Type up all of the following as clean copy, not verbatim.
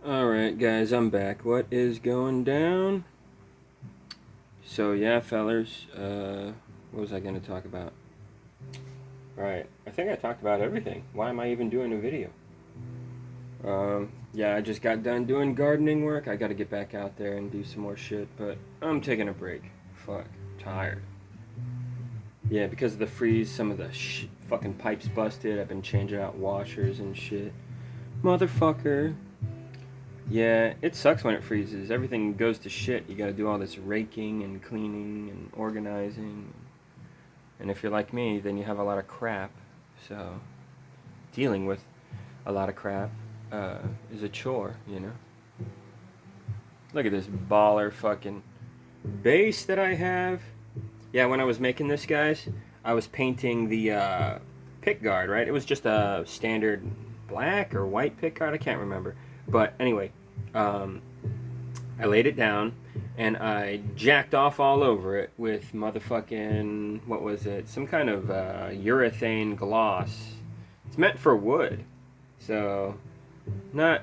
Alright, guys, I'm back. What is going down? So, yeah, fellers, what was I going to talk about? Right, I think I talked about everything. Why am I even doing a video? Yeah, I just got done doing gardening work. I got to get back out there and do some more shit, but I'm taking a break. Fuck, tired. Yeah, because of the freeze, some of the fucking pipes busted. I've been changing out washers and shit. Motherfucker. Yeah, it sucks when it freezes. Everything goes to shit. You gotta do all this raking and cleaning and organizing. And if you're like me, then you have a lot of crap. So, dealing with a lot of crap is a chore, you know? Look at this baller fucking base that I have. Yeah, when I was making this, guys, I was painting the pick guard, right? It was just a standard black or white pick guard. I can't remember. But anyway, um, I laid it down and I jacked off all over it with motherfucking, what was it? Some kind of urethane gloss. It's meant for wood. So, not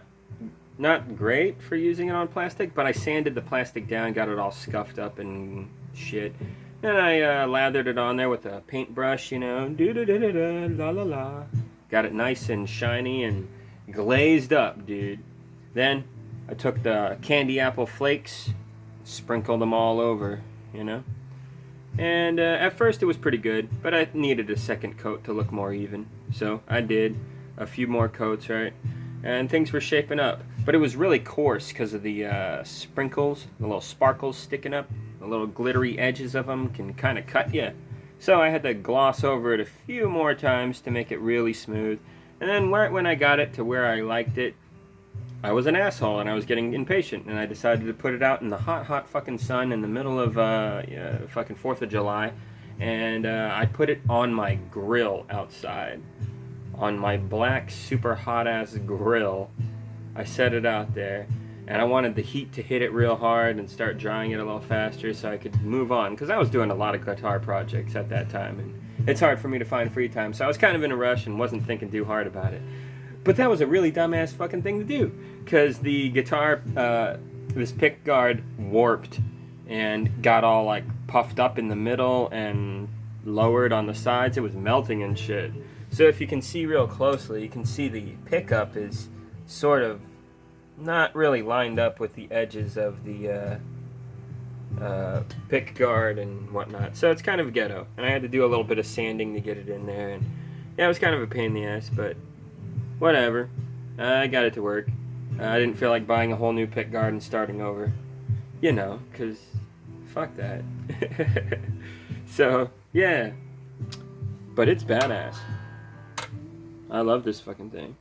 not great for using it on plastic, but I sanded the plastic down, got it all scuffed up and shit. Then I lathered it on there with a paintbrush, you know, la la la. Got it nice and shiny and glazed up, dude. Then I took the candy apple flakes, sprinkled them all over, you know. And at first it was pretty good, but I needed a second coat to look more even. So I did a few more coats, right? And things were shaping up. But it was really coarse because of the sprinkles, the little sparkles sticking up. The little glittery edges of them can kind of cut you. So I had to gloss over it a few more times to make it really smooth. And then when I got it to where I liked it, I was an asshole and I was getting impatient, and I decided to put it out in the hot, hot fucking sun in the middle of fucking 4th of July, and I put it on my grill outside, on my black super hot ass grill. I set it out there, and I wanted the heat to hit it real hard and start drying it a little faster so I could move on, because I was doing a lot of guitar projects at that time, and it's hard for me to find free time, so I was kind of in a rush and wasn't thinking too hard about it. But that was a really dumbass fucking thing to do, because the guitar, this pick guard warped and got all like puffed up in the middle and lowered on the sides. It was melting and shit. So if you can see real closely, you can see the pickup is sort of not really lined up with the edges of the pick guard and whatnot. So it's kind of ghetto, and I had to do a little bit of sanding to get it in there. And yeah, it was kind of a pain in the ass, but whatever. I got it to work. I didn't feel like buying a whole new pick guard and starting over. You know, because fuck that. So, yeah. But it's badass. I love this fucking thing.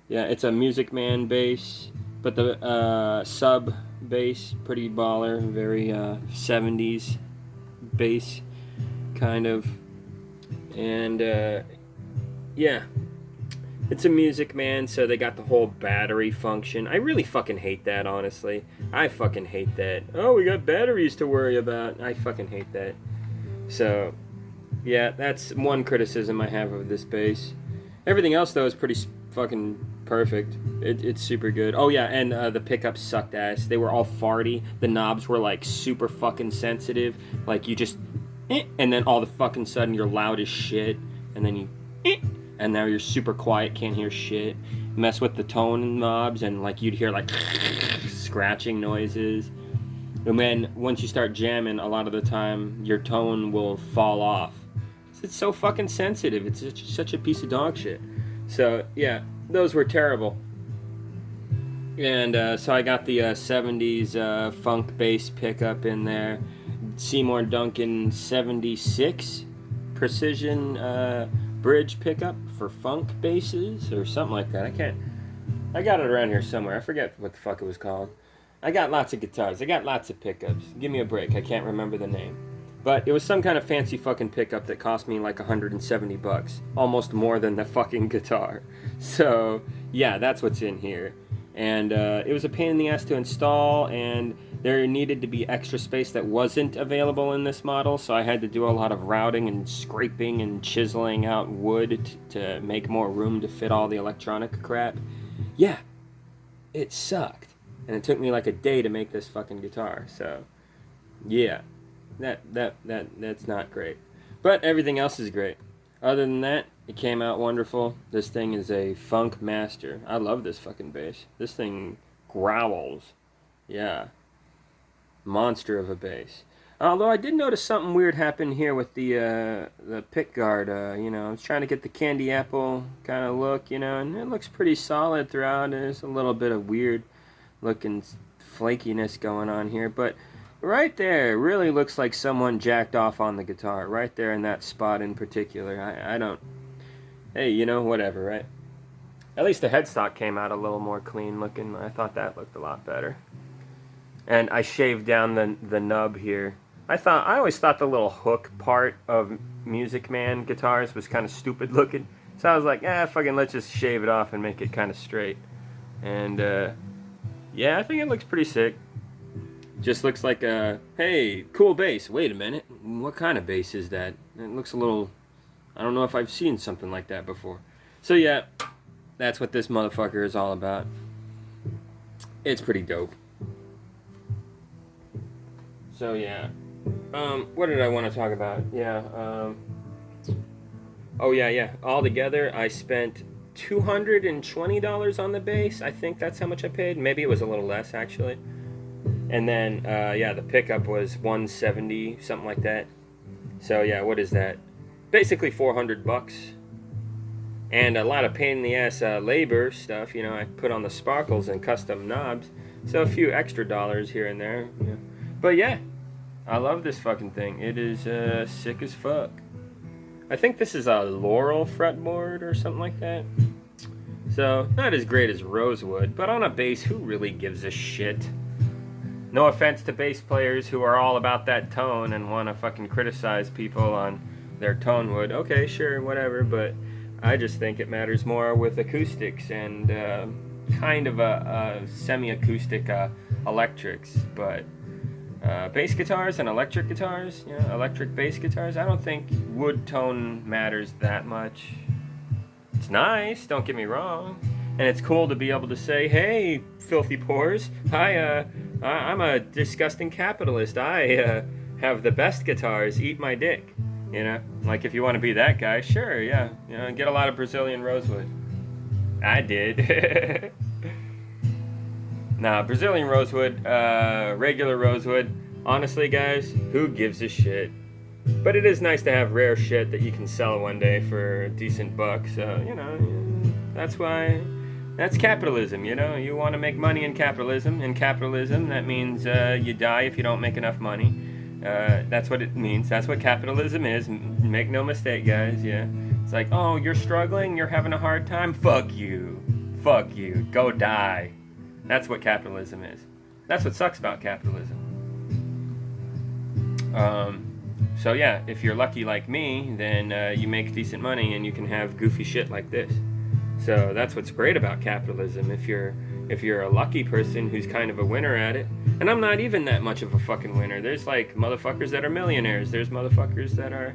Yeah, it's a Music Man bass, but the sub bass, pretty baller, very 70s bass, kind of. And, yeah. It's a Music Man, so they got the whole battery function. I really fucking hate that, honestly. I fucking hate that. Oh, we got batteries to worry about. I fucking hate that. So, yeah, that's one criticism I have of this bass. Everything else, though, is pretty fucking perfect. It's super good. Oh, yeah, and the pickups sucked ass. They were all farty. The knobs were, like, super fucking sensitive. Like, you just... and then all the fucking sudden you're loud as shit. And then you... and now you're super quiet, can't hear shit. Mess with the tone knobs, and like you'd hear like scratching noises. And then once you start jamming, a lot of the time your tone will fall off. It's so fucking sensitive. It's such a piece of dog shit. So yeah, those were terrible. And so I got the 70s funk bass pickup in there. Seymour Duncan 76 precision bridge pickup for funk basses or something like that. I got it around here somewhere. I forget what the fuck it was called. I got lots of guitars. I got lots of pickups. Give me a break. I can't remember the name. But it was some kind of fancy fucking pickup that cost me like $170. Almost more than the fucking guitar. So, yeah, that's what's in here. And it was a pain in the ass to install, and there needed to be extra space that wasn't available in this model, so I had to do a lot of routing and scraping and chiseling out wood to make more room to fit all the electronic crap. Yeah, it sucked. And it took me like a day to make this fucking guitar. So, yeah, that's not great. But everything else is great. Other than that, it came out wonderful. This thing is a funk master. I love this fucking bass. This thing growls. Yeah, monster of a bass. Although I did notice something weird happen here with the pick guard. I was trying to get the candy apple kind of look, and it looks pretty solid throughout. There's a little bit of weird looking flakiness going on here, but right there really looks like someone jacked off on the guitar. Right there in that spot in particular. I don't. Hey, whatever, right? At least the headstock came out a little more clean looking. I thought that looked a lot better. And I shaved down the nub here. I always thought the little hook part of Music Man guitars was kind of stupid looking. So I was like, fucking let's just shave it off and make it kind of straight. And yeah, I think it looks pretty sick. Just looks like hey, cool bass. Wait a minute, what kind of bass is that? It looks a little, I don't know if I've seen something like that before. So yeah, that's what this motherfucker is all about. It's pretty dope. So yeah. What did I want to talk about? Yeah, oh yeah. All together, I spent $220 on the bass. I think that's how much I paid. Maybe it was a little less, actually. And then, the pickup was $170, something like that. So yeah, what is that? Basically $400. And a lot of pain in the ass labor stuff. I put on the sparkles and custom knobs. So a few extra dollars here and there. Yeah. But yeah. I love this fucking thing. It is sick as fuck. I think this is a Laurel fretboard or something like that. So, not as great as Rosewood, but on a bass, who really gives a shit? No offense to bass players who are all about that tone and want to fucking criticize people on their tone wood. Okay, sure, whatever, but I just think it matters more with acoustics and kind of a semi-acoustic electrics, but bass guitars and electric guitars, electric bass guitars, I don't think wood tone matters that much. It's nice, don't get me wrong, and it's cool to be able to say, hey, filthy pores, I'm a disgusting capitalist, I have the best guitars, eat my dick, like if you want to be that guy, sure, yeah, get a lot of Brazilian rosewood. I did. Nah, Brazilian rosewood, regular rosewood, honestly, guys, who gives a shit? But it is nice to have rare shit that you can sell one day for a decent buck, so, that's capitalism, you want to make money in capitalism. In capitalism, that means you die if you don't make enough money. That's what it means. That's what capitalism is. Make no mistake, guys, yeah. It's like, oh, you're struggling, you're having a hard time? Fuck you. Go die. That's what capitalism is. That's what sucks about capitalism. So yeah, if you're lucky like me, then you make decent money and you can have goofy shit like this. So that's what's great about capitalism. If you're a lucky person who's kind of a winner at it, and I'm not even that much of a fucking winner. There's like motherfuckers that are millionaires. There's motherfuckers that are,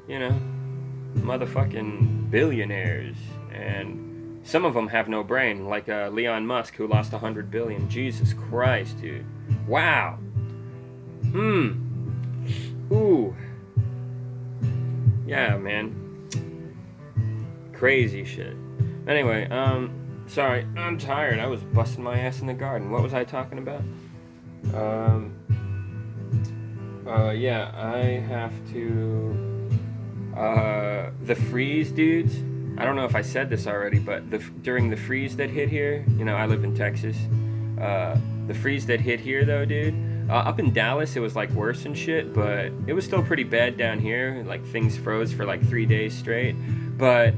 motherfucking billionaires, and some of them have no brain, like Elon Musk, who lost 100 billion. Jesus Christ, dude. Wow. Ooh. Yeah, man. Crazy shit. Anyway, sorry, I'm tired. I was busting my ass in the garden. What was I talking about? Yeah, I have to... the freeze, dudes. I don't know if I said this already, but during the freeze that hit here, I live in Texas. The freeze that hit here, though, dude, up in Dallas, it was like worse and shit, but it was still pretty bad down here. Like things froze for like 3 days straight. But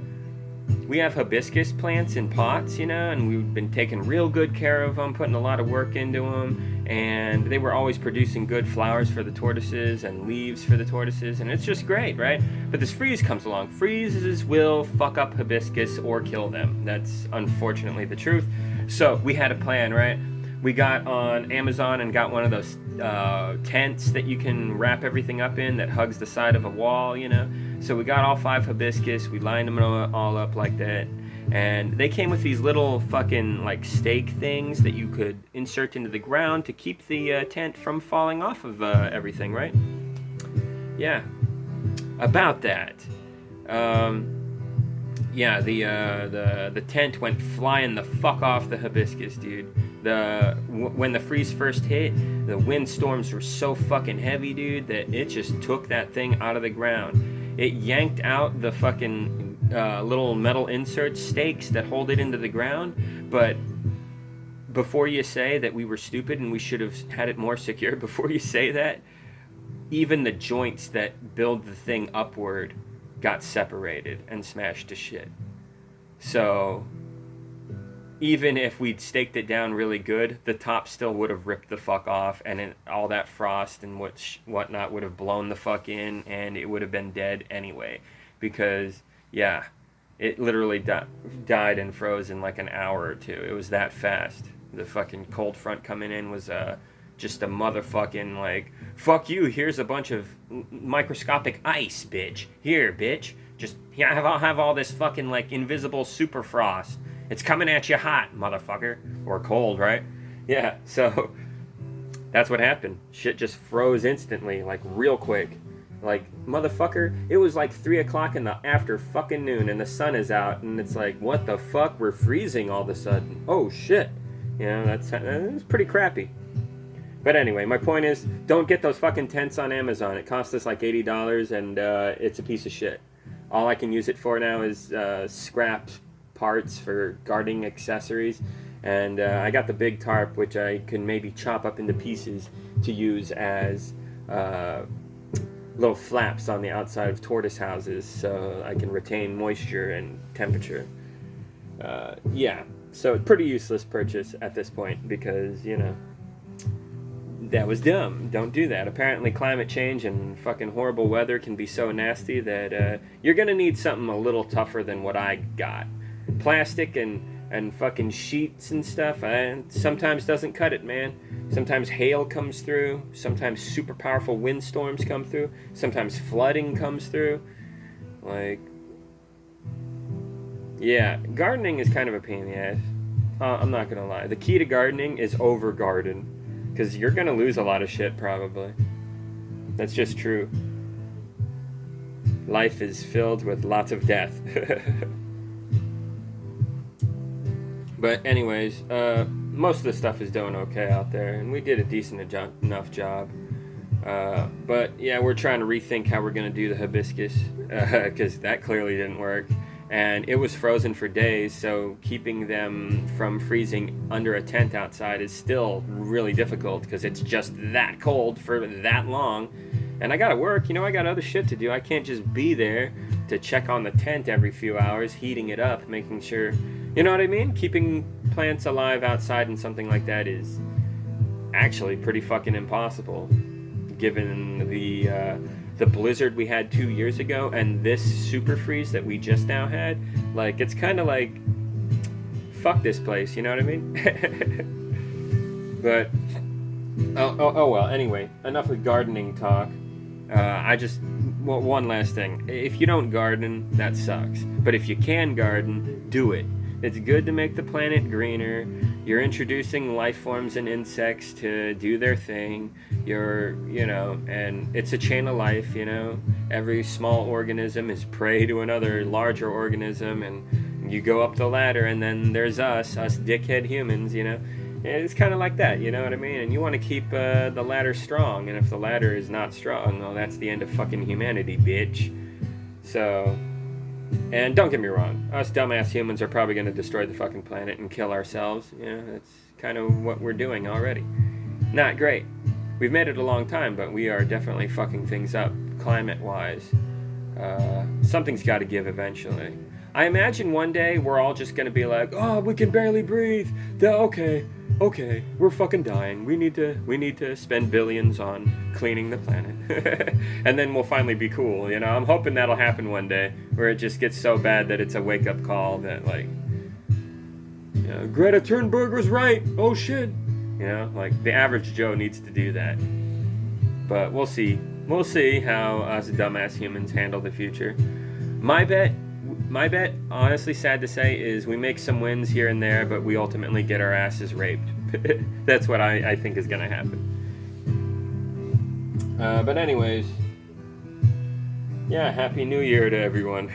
we have hibiscus plants in pots, and we've been taking real good care of them, putting a lot of work into them, and they were always producing good flowers for the tortoises and leaves for the tortoises, and it's just great, right? But this freeze comes along. Freezes will fuck up hibiscus or kill them. That's unfortunately the truth. So we had a plan, right? We got on Amazon and got one of those tents that you can wrap everything up in that hugs the side of a wall, So we got all 5 hibiscus. We lined them all up like that. And they came with these little fucking like stake things that you could insert into the ground to keep the tent from falling off of everything, right? Yeah. About that. Yeah, the tent went flying the fuck off the hibiscus, dude. When the freeze first hit, the windstorms were so fucking heavy, dude, that it just took that thing out of the ground. It yanked out the fucking little metal insert stakes that hold it into the ground. But before you say that we were stupid and we should have had it more secure, before you say that, even the joints that build the thing upward got separated and smashed to shit. So even if we'd staked it down really good, the top still would have ripped the fuck off, and all that frost and whatnot would have blown the fuck in, and it would have been dead anyway. Because, yeah, it literally died and froze in like an hour or two. It was that fast. The fucking cold front coming in was just a motherfucking like, fuck you, here's a bunch of microscopic ice, bitch. Here, bitch. Just, yeah, I'll have all this fucking like invisible super frost. It's coming at you hot, motherfucker. Or cold, right? Yeah, so that's what happened. Shit just froze instantly, like real quick. Like, motherfucker, it was like 3 o'clock in the after fucking noon and the sun is out and it's like, what the fuck? We're freezing all of a sudden. Oh shit. You know, it's pretty crappy. But anyway, my point is, don't get those fucking tents on Amazon. It cost us like $80 and it's a piece of shit. All I can use it for now is scrap parts for gardening accessories. And I got the big tarp, which I can maybe chop up into pieces to use as little flaps on the outside of tortoise houses so I can retain moisture and temperature. Yeah, so pretty useless purchase at this point because, you know, that was dumb. Don't do that. Apparently climate change and fucking horrible weather can be so nasty that you're going to need something a little tougher than what I got. Plastic and fucking sheets and stuff sometimes doesn't cut it, man. Sometimes hail comes through. Sometimes super powerful windstorms come through. Sometimes flooding comes through. Like, yeah, gardening is kind of a pain in the ass. I'm not going to lie. The key to gardening is over-garden. Because you're going to lose a lot of shit, probably. That's just true. Life is filled with lots of death. But anyways, most of the stuff is doing okay out there. And we did a decent enough job. But yeah, we're trying to rethink how we're going to do the hibiscus. Because that clearly didn't work. And it was frozen for days, so keeping them from freezing under a tent outside is still really difficult because it's just that cold for that long. And I gotta work, you know, I got other shit to do. I can't just be there to check on the tent every few hours, heating it up, making sure, you know what I mean? Keeping plants alive outside and something like that is actually pretty fucking impossible, given the blizzard we had 2 years ago and this super freeze that we just now had. Like, it's kind of like, fuck this place, you know what I mean? But oh well, anyway, enough with gardening talk. One last thing. If you don't garden, that sucks, but if you can garden, do it. It's good to make the planet greener. You're introducing life forms and insects to do their thing. And it's a chain of life, you know. Every small organism is prey to another larger organism, and you go up the ladder, and then there's us dickhead humans, you know. It's kind of like that, you know what I mean? And you want to keep the ladder strong, and if the ladder is not strong, well, that's the end of fucking humanity, bitch. So, and don't get me wrong, us dumbass humans are probably going to destroy the fucking planet and kill ourselves. You know, that's kind of what we're doing already. Not great. We've made it a long time, but we are definitely fucking things up, climate-wise. Something's got to give eventually. I imagine one day we're all just going to be like, oh, we can barely breathe. Okay, we're fucking dying. We need to spend billions on cleaning the planet. And then we'll finally be cool, you know? I'm hoping that'll happen one day, where it just gets so bad that it's a wake-up call that, like, you know, Greta Thunberg was right. Oh, shit. You know, like, the average Joe needs to do that. But we'll see. We'll see how us dumbass humans handle the future. My bet my bet, honestly, sad to say, is we make some wins here and there, but we ultimately get our asses raped. That's what I think is going to happen. But anyways, yeah, Happy New Year to everyone.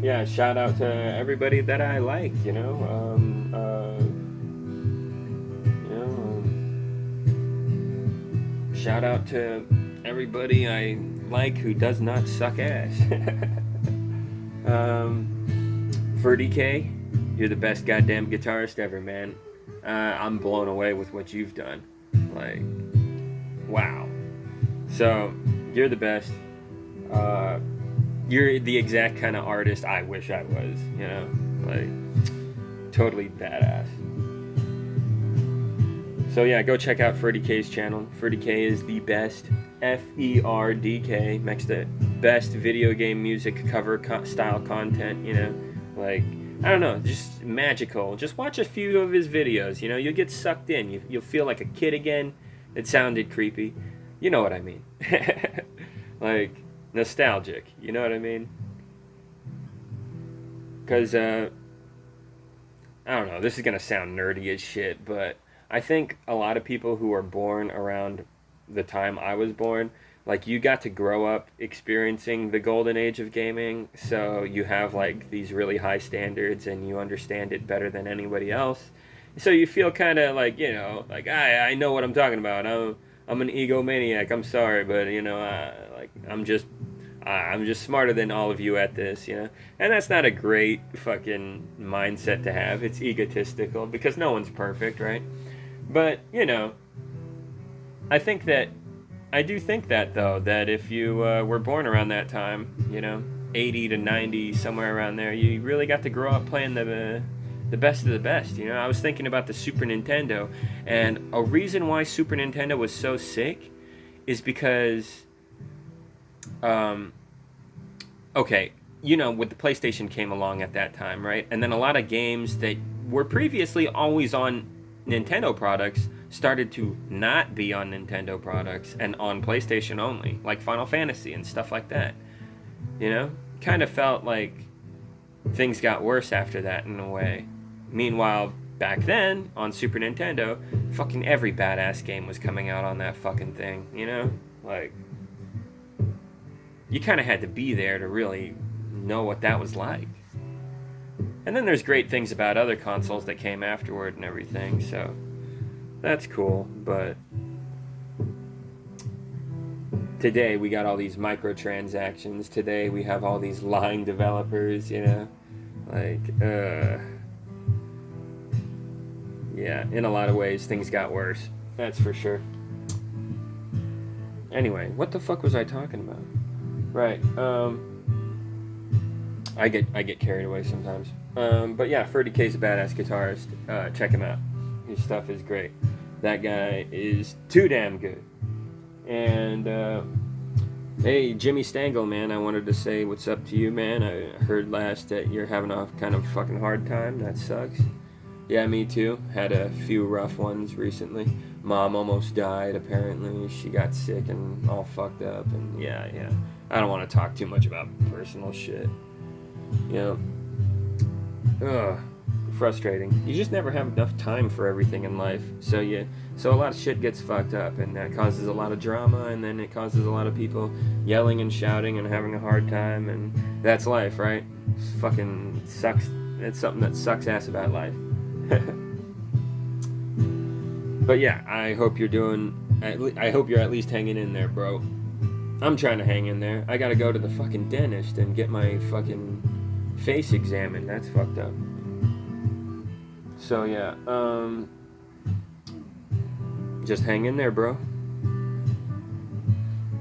Yeah, shout out to everybody that I like, you know. Shout out to everybody I like who does not suck ass. FerdyK, you're the best goddamn guitarist ever, man. I'm blown away with what you've done. Like, wow. So, you're the best. You're the exact kind of artist I wish I was, you know? Like, totally badass. So yeah, go check out FerdyK's channel. FerdyK is the best, FERDK, makes the best video game music cover style content, you know? Like, I don't know, just magical. Just watch a few of his videos, you know? You'll get sucked in. You'll feel like a kid again. It sounded creepy. You know what I mean. Like, nostalgic. You know what I mean? Because, I don't know, this is going to sound nerdy as shit, but I think a lot of people who are born around the time I was born, like, you got to grow up experiencing the golden age of gaming, so you have, like, these really high standards and you understand it better than anybody else. So you feel kind of like, you know, like, I know what I'm talking about. I'm an egomaniac. I'm sorry, but, you know, like, I'm just smarter than all of you at this, you know? And that's not a great fucking mindset to have. It's egotistical because no one's perfect, right? But, you know, I do think that, though, that if you were born around that time, you know, 80 to 90, somewhere around there, you really got to grow up playing the best of the best, you know? I was thinking about the Super Nintendo, and a reason why Super Nintendo was so sick is because, okay, you know, with the PlayStation came along at that time, right? And then a lot of games that were previously always on Nintendo products started to not be on Nintendo products and on PlayStation only, like Final Fantasy and stuff like that. You know? Kind of felt like things got worse after that in a way. Meanwhile, back then, on Super Nintendo, fucking every badass game was coming out on that fucking thing, you know? Like, you kind of had to be there to really know what that was like. And then there's great things about other consoles that came afterward and everything, so that's cool. But today we got all these microtransactions. Today we have all these lying developers, you know? Like, yeah, in a lot of ways things got worse. That's for sure. Anyway, what the fuck was I talking about? Right, I get carried away sometimes. But yeah, FerdyK's a badass guitarist. Check him out. His stuff is great. That guy is too damn good. And, hey, Jimmy Stengel, man, I wanted to say what's up to you, man. I heard last that you're having a kind of fucking hard time. That sucks. Yeah, me too. Had a few rough ones recently. Mom almost died, apparently. She got sick and all fucked up. And yeah. I don't want to talk too much about personal shit. You know, frustrating. You just never have enough time for everything in life. So a lot of shit gets fucked up, and that causes a lot of drama, and then it causes a lot of people yelling and shouting and having a hard time, and that's life, right? It fucking sucks. It's something that sucks ass about life. But yeah, I hope you're at least hanging in there, bro. I'm trying to hang in there. I gotta go to the fucking dentist and get my fucking face examined. That's fucked up. So yeah, just hang in there, bro.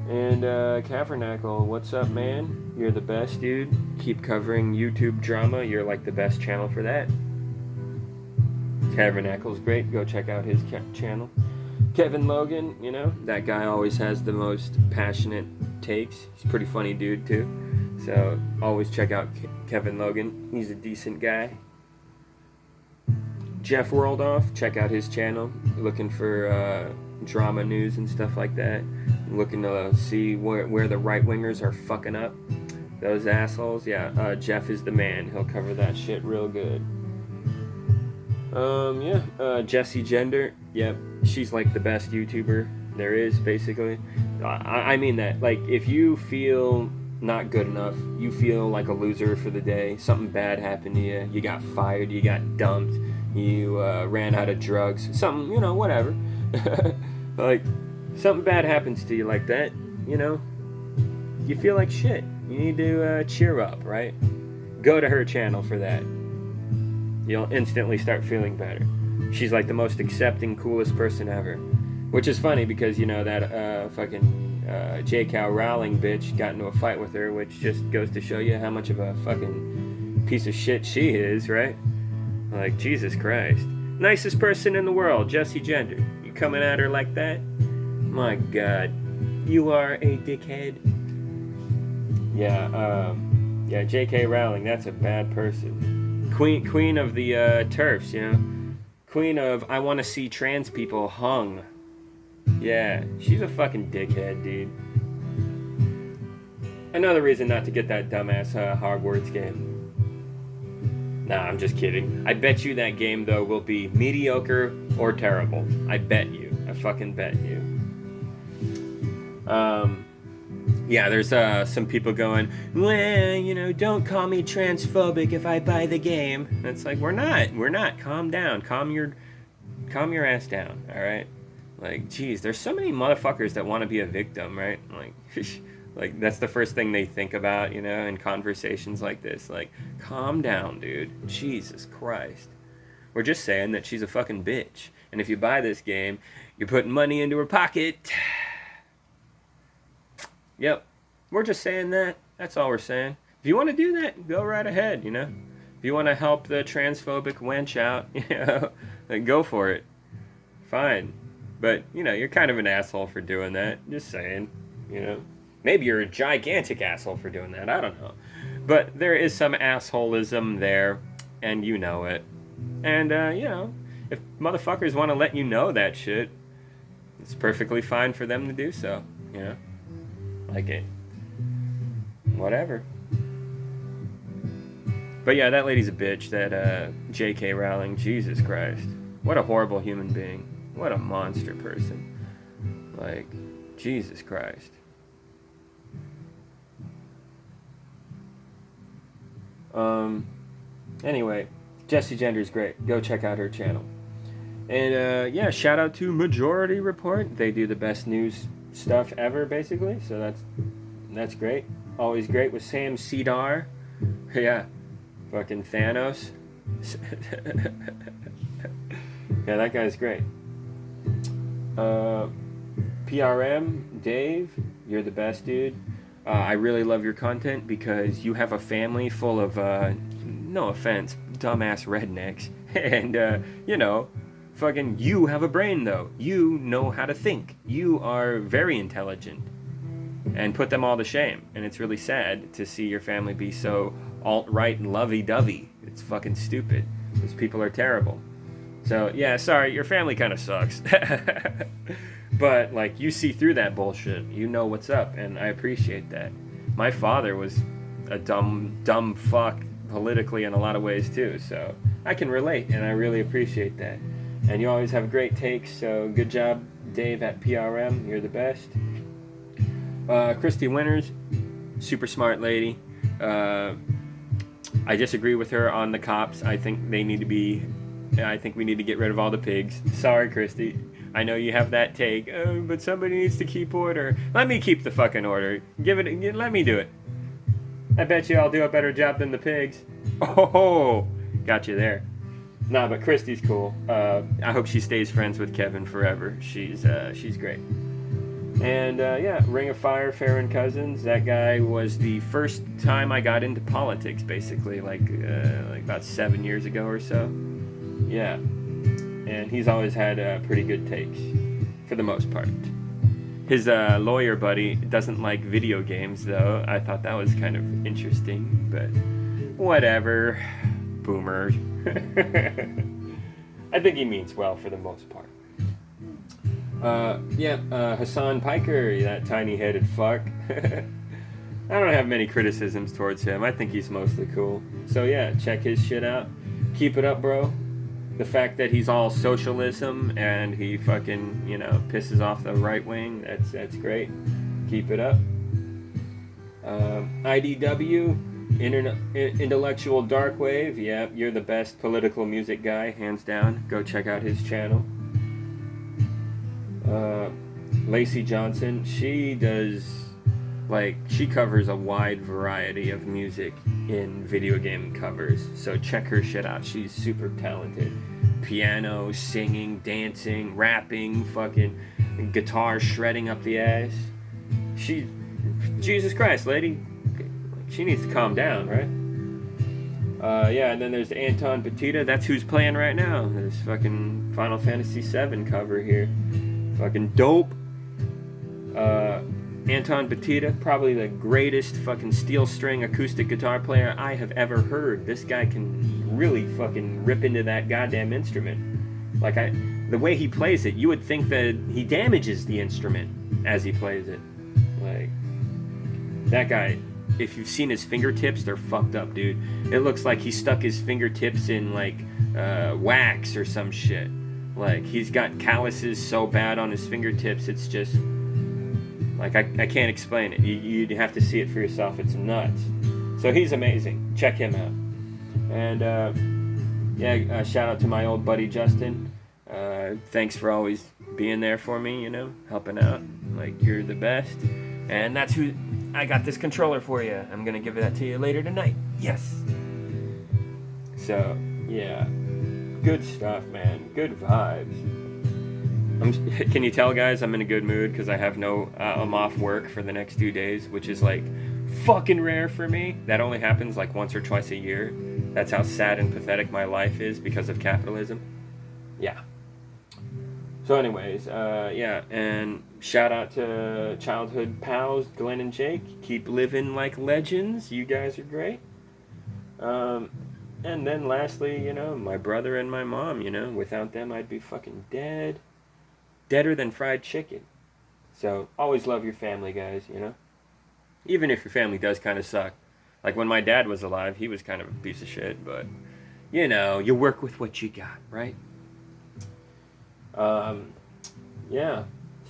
And Cavernacle, what's up, man? You're the best, dude. Keep covering YouTube drama. You're like the best channel for that. Cavernacle's great. Go check out his channel. Kevin Logan, you know, that guy always has the most passionate takes. He's a pretty funny dude, too. So, always check out Kevin Logan. He's a decent guy. Jeff Worldoff, check out his channel. Looking for drama news and stuff like that. looking to see where the right-wingers are fucking up. Those assholes, yeah, Jeff is the man. He'll cover that shit real good. Jessie Gender, yep, she's like the best YouTuber there is, basically. I mean that, like, if you feel not good enough, you feel like a loser for the day, something bad happened to you, you got fired, you got dumped, you ran out of drugs, something, you know, whatever. Like, something bad happens to you like that, you know, you feel like shit. You need to cheer up, right? Go to her channel for that. You'll instantly start feeling better. She's like the most accepting, coolest person ever. Which is funny because, you know, that fucking J.K. Rowling bitch got into a fight with her, which just goes to show you how much of a fucking piece of shit she is, right? Like, Jesus Christ. Nicest person in the world, Jessie Gender. You coming at her like that? My God. You are a dickhead. Yeah, J.K. Rowling, that's a bad person. Queen of the TERFs, you know? Queen of I want to see trans people hung. Yeah, she's a fucking dickhead, dude. Another reason not to get that dumbass Hogwarts game. Nah, I'm just kidding. I bet you that game, though, will be mediocre or terrible. I bet you. I fucking bet you. Yeah, there's some people going, well, you know, don't call me transphobic if I buy the game. And it's like, we're not. Calm down. Calm your ass down, all right? Like, geez, there's so many motherfuckers that want to be a victim, right? Like that's the first thing they think about, you know, in conversations like this. Like, calm down, dude. Jesus Christ. We're just saying that she's a fucking bitch. And if you buy this game, you're putting money into her pocket. Yep. We're just saying that. That's all we're saying. If you want to do that, go right ahead, you know. If you want to help the transphobic wench out, you know, then go for it. Fine. But, you know, you're kind of an asshole for doing that. Just saying, you know. Maybe you're a gigantic asshole for doing that. I don't know. But there is some assholism there, and you know it. And, you know, if motherfuckers want to let you know that shit, it's perfectly fine for them to do so, you know. Like it. Whatever. But yeah, that lady's a bitch, that J.K. Rowling. Jesus Christ. What a horrible human being. What a monster person. Like, Jesus Christ. Anyway, Jessie Gender's great. Go check out her channel. And yeah, shout out to Majority Report. They do the best news stuff ever, basically. So that's great. Always great with Sam Cedar. Yeah, fucking Thanos. Yeah, that guy's great. PRM, Dave, you're the best, dude. I really love your content because you have a family full of, no offense, dumbass rednecks. And, you know, fucking you have a brain, though. You know how to think. You are very intelligent. And put them all to shame. And it's really sad to see your family be so alt-right and lovey-dovey. It's fucking stupid. Those people are terrible. So, yeah, sorry, your family kind of sucks. But, like, you see through that bullshit. You know what's up, and I appreciate that. My father was a dumb fuck politically in a lot of ways, too. So, I can relate, and I really appreciate that. And you always have great takes, so good job, Dave, at PRM. You're the best. Christy Winters, super smart lady. I disagree with her on the cops. I think we need to get rid of all the pigs. Sorry, Christy. I know you have that take, but somebody needs to keep order. Let me keep the fucking order. Let me do it. I bet you I'll do a better job than the pigs. Oh, got you there. Nah, but Christy's cool. I hope she stays friends with Kevin forever. She's great. And yeah, Ring of Fire, Farron Cousins. That guy was the first time I got into politics, basically, like about 7 years ago or so. Yeah. And he's always had pretty good takes, for the most part. His lawyer buddy doesn't like video games, though. I thought that was kind of interesting, but whatever. Boomer. I think he means well for the most part. Hassan Piker, that tiny-headed fuck. I don't have many criticisms towards him. I think he's mostly cool. So yeah, check his shit out. Keep it up, bro. The fact that he's all socialism and he fucking, pisses off the right wing, that's great. Keep it up. IDW, Intellectual Darkwave, yeah, you're the best political music guy, hands down. Go check out his channel. Lacey Johnson, she covers a wide variety of music in video game covers, so check her shit out. She's super talented. Piano, singing, dancing, rapping, fucking guitar shredding up the ass. Jesus Christ, lady, she needs to calm down, right? And then there's Anton Petita. That's who's playing right now. This fucking Final Fantasy VII cover here. Fucking dope. Anton Petita, probably the greatest fucking steel string acoustic guitar player I have ever heard. This guy can really fucking rip into that goddamn instrument. The way he plays it, you would think that he damages the instrument as he plays it. That guy, if you've seen his fingertips, they're fucked up, dude. It looks like he stuck his fingertips in wax or some shit. He's got calluses so bad on his fingertips, it's just I can't explain it. You'd have to see it for yourself. It's nuts. So he's amazing. Check him out. And shout out to my old buddy Justin. Thanks for always being there for me, helping out. You're the best. And that's who I got this controller for you. I'm gonna give that to you later tonight. Yes. So yeah, good stuff, man. Good vibes. Can you tell, guys, I'm in a good mood because I'm off work for the next 2 days, which is fucking rare for me. That only happens once or twice a year. That's how sad and pathetic my life is because of capitalism. Yeah. So anyways, and shout out to childhood pals Glenn and Jake. Keep living like legends. You guys are great. And then lastly, my brother and my mom, without them I'd be fucking dead. Deader than fried chicken. So always love your family, guys, even if your family does kind of suck. When my dad was alive, he was kind of a piece of shit, but you work with what you got, right?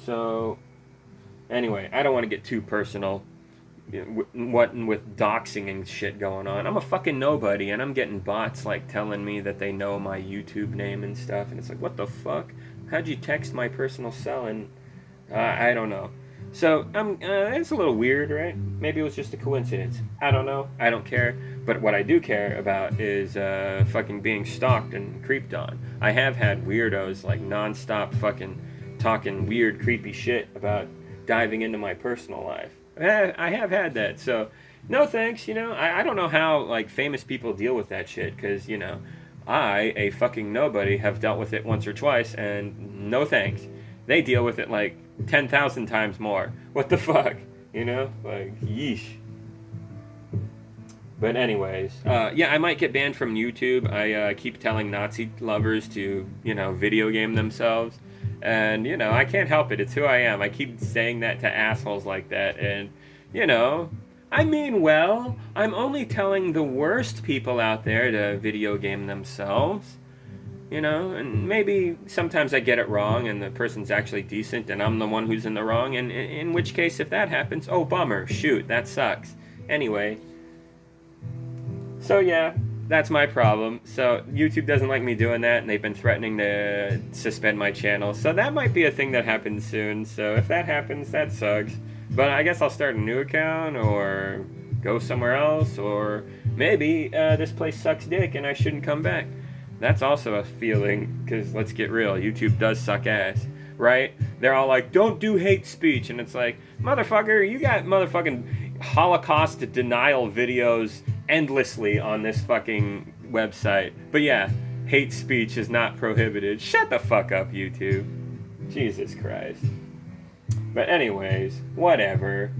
So anyway, I don't want to get too personal with doxing and shit going on. I'm a fucking nobody, and I'm getting bots telling me that they know my YouTube name and stuff, and it's what the fuck? How'd you text my personal cell? And I don't know. So it's a little weird, right? Maybe it was just a coincidence. I don't know. I don't care. But what I do care about is fucking being stalked and creeped on. I have had weirdos nonstop fucking talking weird, creepy shit about diving into my personal life. I have had that. So no thanks. I don't know how famous people deal with that shit because I, a fucking nobody, have dealt with it once or twice, and no thanks. They deal with it 10,000 times more. What the fuck? Yeesh. But anyways, I might get banned from YouTube. I keep telling Nazi lovers to, video game themselves. And, I can't help it. It's who I am. I keep saying that to assholes like that. And, I mean well. I'm only telling the worst people out there to video game themselves. And maybe sometimes I get it wrong and the person's actually decent and I'm the one who's in the wrong. And in which case, if that happens, oh, bummer. Shoot, that sucks. Anyway. So yeah, that's my problem. So YouTube doesn't like me doing that, and they've been threatening to suspend my channel. So that might be a thing that happens soon. So if that happens, that sucks. But I guess I'll start a new account or go somewhere else, or maybe this place sucks dick and I shouldn't come back. That's also a feeling, because let's get real, YouTube does suck ass, right? They're all don't do hate speech, and it's motherfucker, you got motherfucking Holocaust denial videos endlessly on this fucking website. But yeah, hate speech is not prohibited. Shut the fuck up, YouTube. Jesus Christ. But anyways, whatever.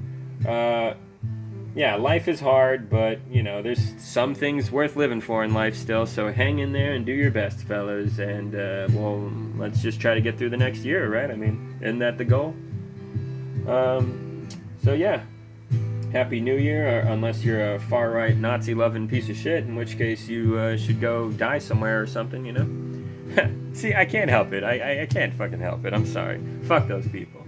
yeah, life is hard, but you know, there's some things worth living for in life still. So hang in there and do your best, fellas. And well, let's just try to get through the next year, right? I mean, isn't that the goal? So yeah, Happy New Year, unless you're a far right Nazi loving piece of shit, in which case you should go die somewhere or something, you know? See, I can't help it. I can't fucking help it. I'm sorry. Fuck those people.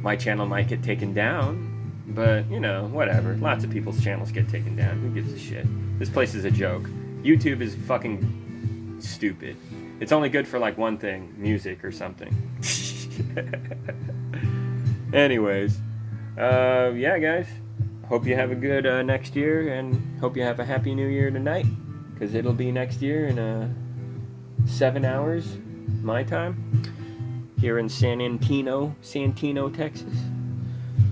My channel might get taken down, but you know, whatever. Lots of people's channels get taken down. Who gives a shit? This place is a joke. YouTube is fucking stupid. It's only good for like one thing, music or something. Anyways. Yeah, guys. Hope you have a good next year, and hope you have a happy new year tonight, because it'll be next year in 7 hours my time here in Santino, Texas.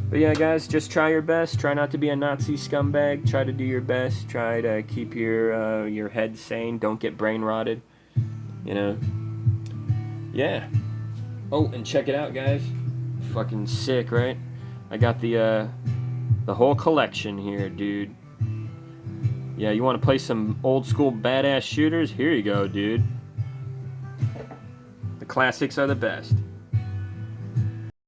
But yeah, guys, just try your best. Try not to be a Nazi scumbag. Try to do your best. Try to keep your head sane. Don't get brain rotted. You know. Yeah. Oh, and check it out, guys. Fucking sick, right? I got the whole collection here, dude. Yeah, you want to play some old school badass shooters? Here you go, dude. The classics are the best.